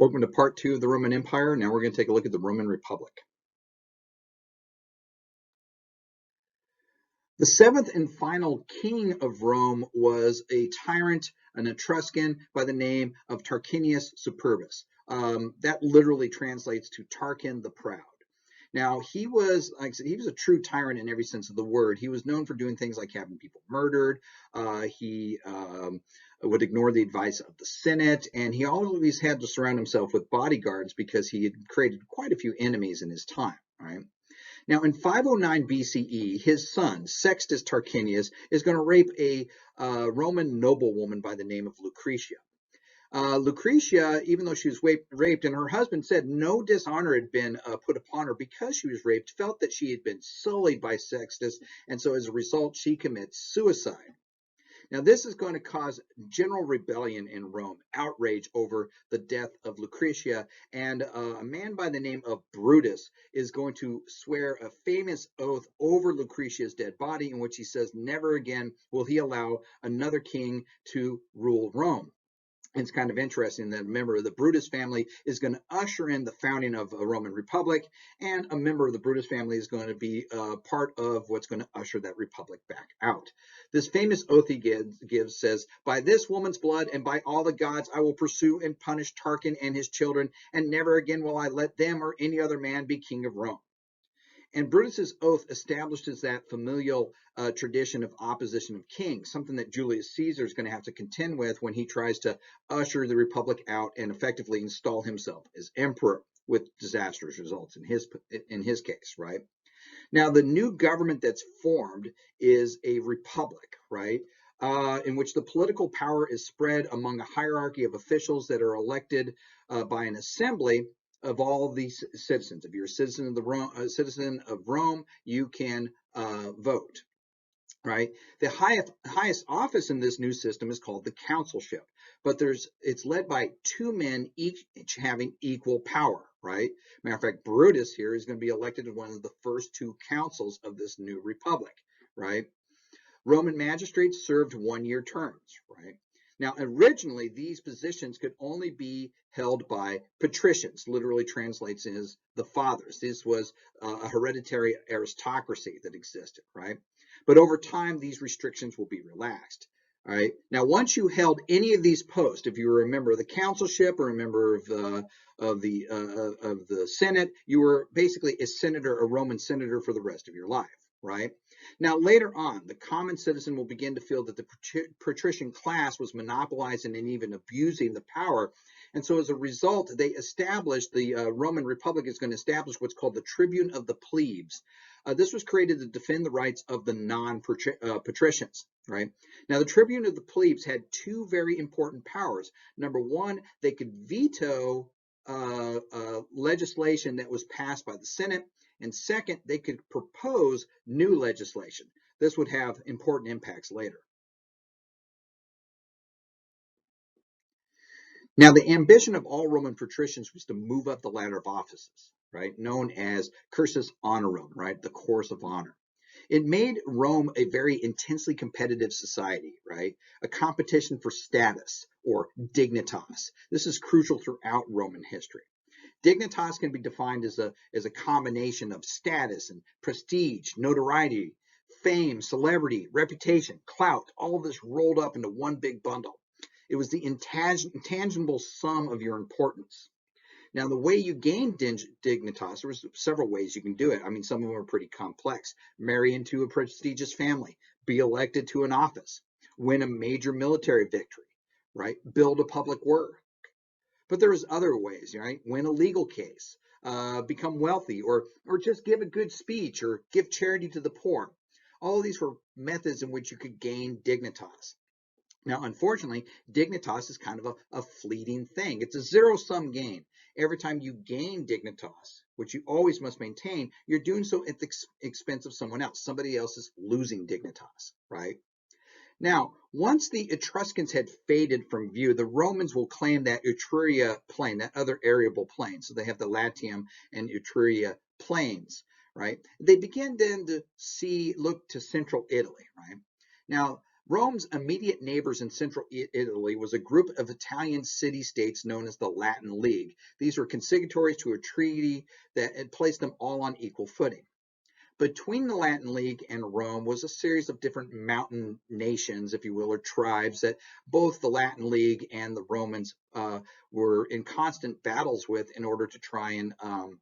Welcome to part 2 of the Roman Empire. Now we're going to take a look at the Roman Republic. The seventh and final king of Rome was a tyrant, an Etruscan by the name of Tarquinius Superbus. That literally translates to Tarquin the Proud. Now, he was, like I said, he was a true tyrant in every sense of the word. He was known for doing things like having people murdered. He would ignore the advice of the Senate, and he always had to surround himself with bodyguards because he had created quite a few enemies in his time. Right? Now, in 509 BCE, his son, Sextus Tarquinius, is going to rape a Roman noblewoman by the name of Lucretia. Lucretia, even though she was raped, and her husband said no dishonor had been put upon her because she was raped, felt that she had been sullied by Sextus, and so as a result, she commits suicide. Now, this is going to cause general rebellion in Rome, outrage over the death of Lucretia, and a man by the name of Brutus is going to swear a famous oath over Lucretia's dead body in which he says never again will he allow another king to rule Rome. It's kind of interesting that a member of the Brutus family is going to usher in the founding of a Roman Republic, and a member of the Brutus family is going to be part of what's going to usher that republic back out. This famous oath he gives says, "By this woman's blood and by all the gods I will pursue and punish Tarquin and his children, and never again will I let them or any other man be king of Rome." And Brutus's oath establishes that familial tradition of opposition of kings, something that Julius Caesar is going to have to contend with when he tries to usher the republic out and effectively install himself as emperor, with disastrous results in his case, right? Now, the new government that's formed is a republic, right? In which the political power is spread among a hierarchy of officials that are elected by an assembly of all these citizens. If you're a citizen of Rome, you can vote, right? The highest office in this new system is called the consulship, but it's led by two men, each having equal power, right? Matter of fact, Brutus here is going to be elected as one of the first two consuls of this new republic, right? Roman magistrates served one-year terms, right? Now, originally, these positions could only be held by patricians, literally translates as the fathers. This was a hereditary aristocracy that existed, right? But over time, these restrictions will be relaxed. All right. Now, once you held any of these posts, if you were a member of the consulship or a member of the Senate, you were basically a senator, a Roman senator, for the rest of your life, right? Now, later on, the common citizen will begin to feel that the patrician class was monopolizing and even abusing the power. And so as a result, they established, the Roman Republic is going to establish what's called the tribune of the plebes. This was created to defend the rights of the non-patricians, right? Now, the tribune of the plebes had two very important powers. Number one, they could veto legislation that was passed by the Senate. And second, they could propose new legislation. This would have important impacts later. Now, the ambition of all Roman patricians was to move up the ladder of offices, right? Known as cursus honorum, right? The course of honor. It made Rome a very intensely competitive society, right? A competition for status, or dignitas. This is crucial throughout Roman history. Dignitas can be defined as a combination of status and prestige, notoriety, fame, celebrity, reputation, clout, all of this rolled up into one big bundle. It was the intangible sum of your importance. Now, the way you gain dignitas, there was several ways you can do it. I mean, some of them are pretty complex. Marry into a prestigious family, be elected to an office, win a major military victory, right? Build a public work. But there's other ways, right? Win a legal case, become wealthy, or just give a good speech, or give charity to the poor. All of these were methods in which you could gain dignitas. Now, unfortunately, dignitas is kind of a fleeting thing. It's a zero-sum game. Every time you gain dignitas, which you always must maintain, you're doing so at the expense of someone else. Somebody else is losing dignitas, right? Now, once the Etruscans had faded from view, the Romans will claim that Etruria plain, that other arable plain. So they have the Latium and Etruria plains, right? They begin then to look to central Italy, right? Now, Rome's immediate neighbors in central Italy was a group of Italian city-states known as the Latin League. These were consignatories to a treaty that had placed them all on equal footing. Between the Latin League and Rome was a series of different mountain nations, if you will, or tribes that both the Latin League and the Romans were in constant battles with in order to try and um,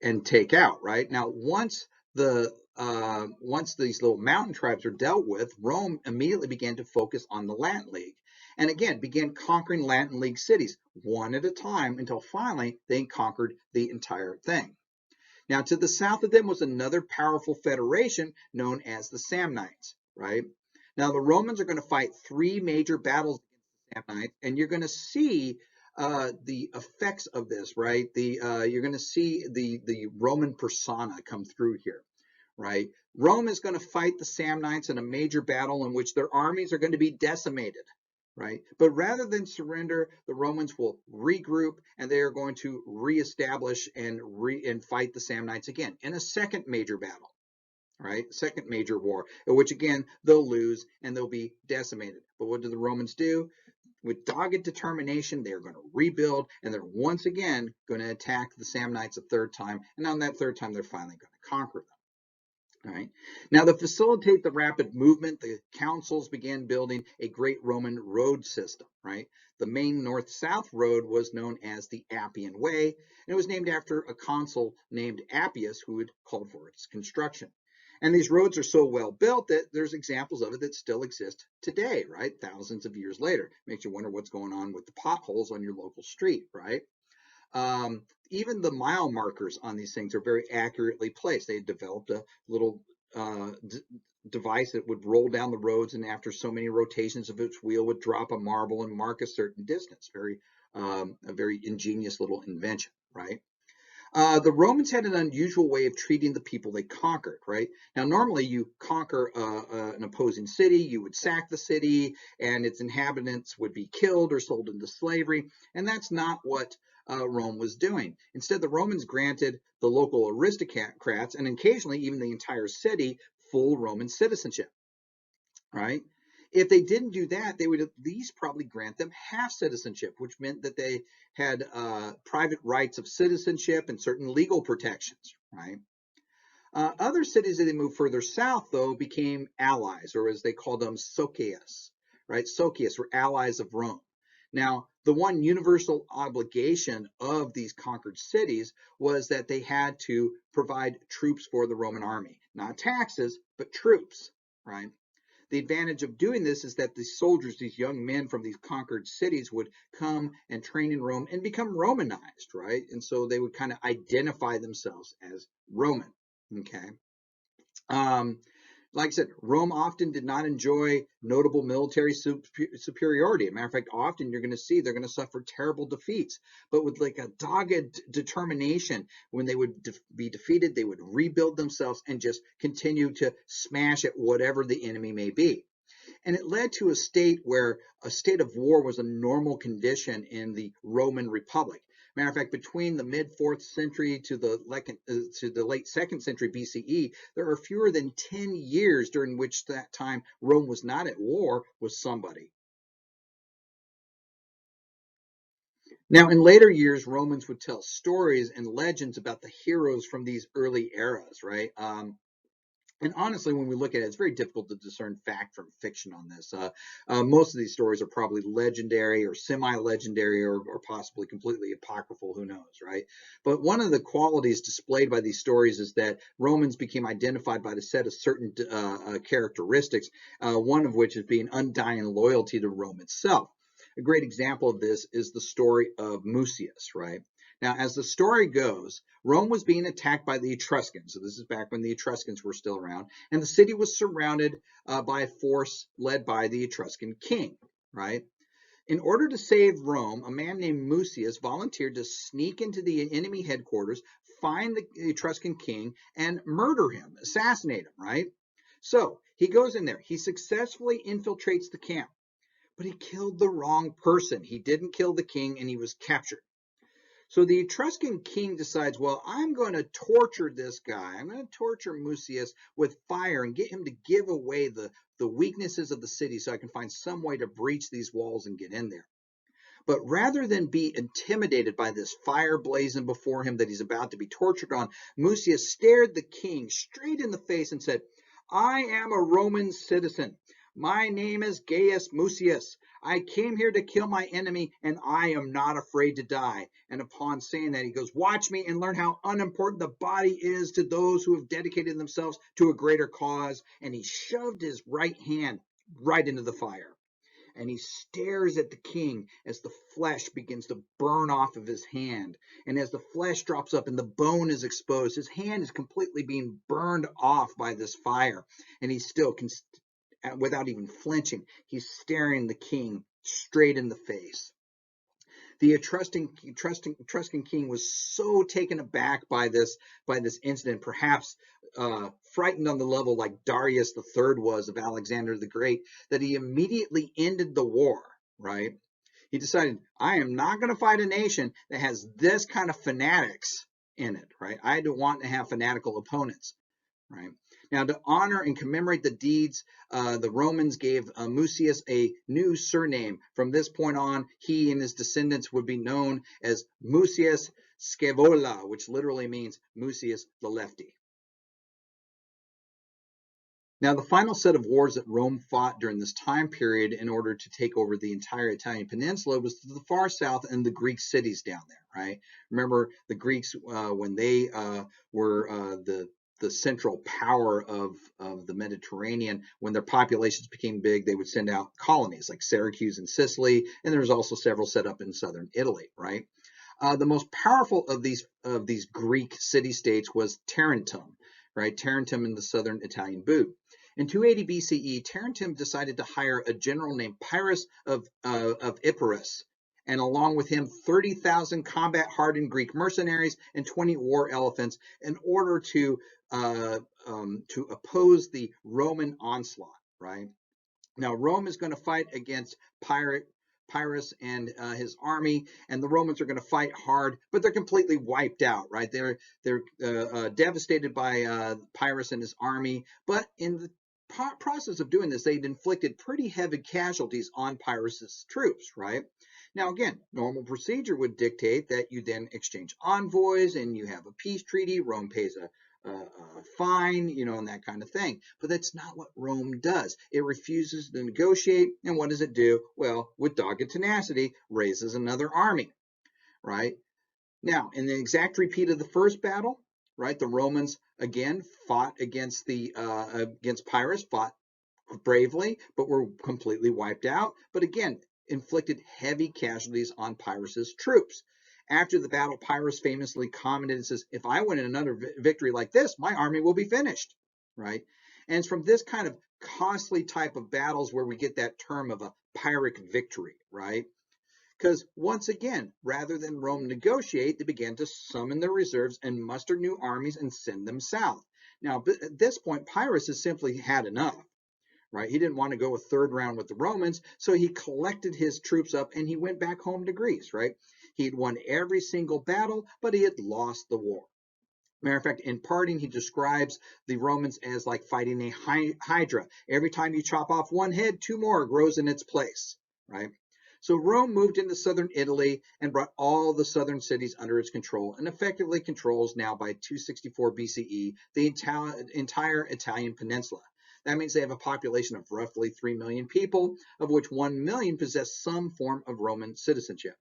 and take out. Right now, once these little mountain tribes are dealt with, Rome immediately began to focus on the Latin League, and again began conquering Latin League cities one at a time until finally they conquered the entire thing. Now, to the south of them was another powerful federation known as the Samnites, right? Now, the Romans are going to fight three major battles against the Samnites, and you're going to see the effects of this, right? You're going to see the Roman persona come through here, right? Rome is going to fight the Samnites in a major battle in which their armies are going to be decimated, right? But rather than surrender, the Romans will regroup and they are going to reestablish and fight the Samnites again in a second major battle, right? Second major war, in which again they'll lose and they'll be decimated. But what do the Romans do? With dogged determination, they're going to rebuild and they're once again going to attack the Samnites a third time. And on that third time, they're finally going to conquer them. All right. Now, to facilitate the rapid movement, the councils began building a great Roman road system, right? The main north-south road was known as the Appian Way, and it was named after a consul named Appius who had called for its construction. And these roads are so well built that there's examples of it that still exist today, right? Thousands of years later. Makes you wonder what's going on with the potholes on your local street, right? Um, Even the mile markers on these things are very accurately placed. They developed a little device that would roll down the roads, and after so many rotations of its wheel, would drop a marble and mark a certain distance. A very ingenious little invention, right? The Romans had an unusual way of treating the people they conquered, right? Now, normally you conquer an opposing city, you would sack the city, and its inhabitants would be killed or sold into slavery, and that's not what Rome was doing. Instead, the Romans granted the local aristocrats, and occasionally even the entire city, full Roman citizenship, right? If they didn't do that, they would at least probably grant them half citizenship, which meant that they had private rights of citizenship and certain legal protections, right? Other cities as they moved further south, though, became allies, or as they called them, socias, right? Socias were allies of Rome. Now, the one universal obligation of these conquered cities was that they had to provide troops for the Roman army, not taxes, but troops, right? The advantage of doing this is that the soldiers, these young men from these conquered cities, would come and train in Rome and become Romanized, right? And so they would kind of identify themselves as Roman, okay? Um, like I said, Rome often did not enjoy notable military superiority. As a matter of fact, often you're going to see they're going to suffer terrible defeats. But with like a dogged determination, when they would be defeated, they would rebuild themselves and just continue to smash at whatever the enemy may be. And it led to a state where a state of war was a normal condition in the Roman Republic. Matter of fact, between the mid 4th century to the late 2nd century BCE, there are fewer than 10 years during which that time Rome was not at war with somebody. Now, in later years, Romans would tell stories and legends about the heroes from these early eras, right? And honestly, when we look at it, it's very difficult to discern fact from fiction on this. Most of these stories are probably legendary or semi-legendary or possibly completely apocryphal, who knows, right? But one of the qualities displayed by these stories is that Romans became identified by the set of certain characteristics, one of which is being undying loyalty to Rome itself. A great example of this is the story of Mucius, right? Now, as the story goes, Rome was being attacked by the Etruscans. So this is back when the Etruscans were still around. And the city was surrounded by a force led by the Etruscan king, right? In order to save Rome, a man named Mucius volunteered to sneak into the enemy headquarters, find the Etruscan king, and murder him, assassinate him, right? So he goes in there. He successfully infiltrates the camp, but he killed the wrong person. He didn't kill the king, and he was captured. So the Etruscan king decides, well, I'm going to torture this guy. I'm going to torture Mucius with fire and get him to give away the weaknesses of the city so I can find some way to breach these walls and get in there. But rather than be intimidated by this fire blazing before him that he's about to be tortured on, Mucius stared the king straight in the face and said, I am a Roman citizen. My name is Gaius Mucius. I came here to kill my enemy, and I am not afraid to die. And upon saying that, he goes, watch me and learn how unimportant the body is to those who have dedicated themselves to a greater cause. And he shoved his right hand right into the fire. And he stares at the king as the flesh begins to burn off of his hand. And as the flesh drops up and the bone is exposed, his hand is completely being burned off by this fire. And he still can, without even flinching, he's staring the king straight in the face. The Etruscan king was so taken aback by this incident, perhaps frightened on the level like Darius III was of Alexander the Great, that he immediately ended the war, right? He decided, I am not going to fight a nation that has this kind of fanatics in it, right? I don't want to have fanatical opponents, right? Now, to honor and commemorate the deeds, the Romans gave Mucius a new surname. From this point on, he and his descendants would be known as Mucius Scaevola, which literally means Mucius the Lefty. Now, the final set of wars that Rome fought during this time period in order to take over the entire Italian peninsula was to the far south and the Greek cities down there, right? Remember, the Greeks, when they were the central power of the Mediterranean, when their populations became big, they would send out colonies like Syracuse and Sicily, and there was also several set up in southern Italy, right? The most powerful of these Greek city-states was Tarentum, right? Tarentum in the southern Italian boot. In 280 BCE, Tarentum decided to hire a general named Pyrrhic of Epirus, and along with him 30,000 combat-hardened Greek mercenaries and 20 war elephants in order to oppose the Roman onslaught, right? Now, Rome is going to fight against Pyrrhus and his army, and the Romans are going to fight hard, but they're completely wiped out, right? They're devastated by Pyrrhus and his army, but in the process of doing this, they'd inflicted pretty heavy casualties on Pyrrhus's troops, right? Now, again, normal procedure would dictate that you then exchange envoys and you have a peace treaty. Rome pays a fine, and that kind of thing. But that's not what Rome does. It refuses to negotiate, and what does it do? Well, with dogged tenacity, raises another army, right? Now, in the exact repeat of the first battle, right, the Romans again fought against Pyrrhus, fought bravely, but were completely wiped out. But again, inflicted heavy casualties on Pyrrhus's troops. After the battle, Pyrrhus famously commented and says, if I win another victory like this, my army will be finished, right? And it's from this kind of costly type of battles where we get that term of a Pyrrhic victory, right? Because once again, rather than Rome negotiate, they began to summon their reserves and muster new armies and send them south. Now, at this point, Pyrrhus has simply had enough, right? He didn't want to go a third round with the Romans, so he collected his troops up and he went back home to Greece, right? He'd won every single battle, but he had lost the war. Matter of fact, in parting, he describes the Romans as like fighting a hydra. Every time you chop off one head, two more grows in its place, right? So Rome moved into southern Italy and brought all the southern cities under its control and effectively controls now by 264 BCE the entire Italian peninsula. That means they have a population of roughly 3 million people, of which 1 million possess some form of Roman citizenship.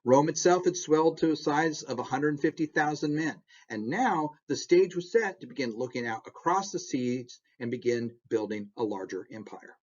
Rome itself had swelled to a size of 150,000 men, and now the stage was set to begin looking out across the seas and begin building a larger empire.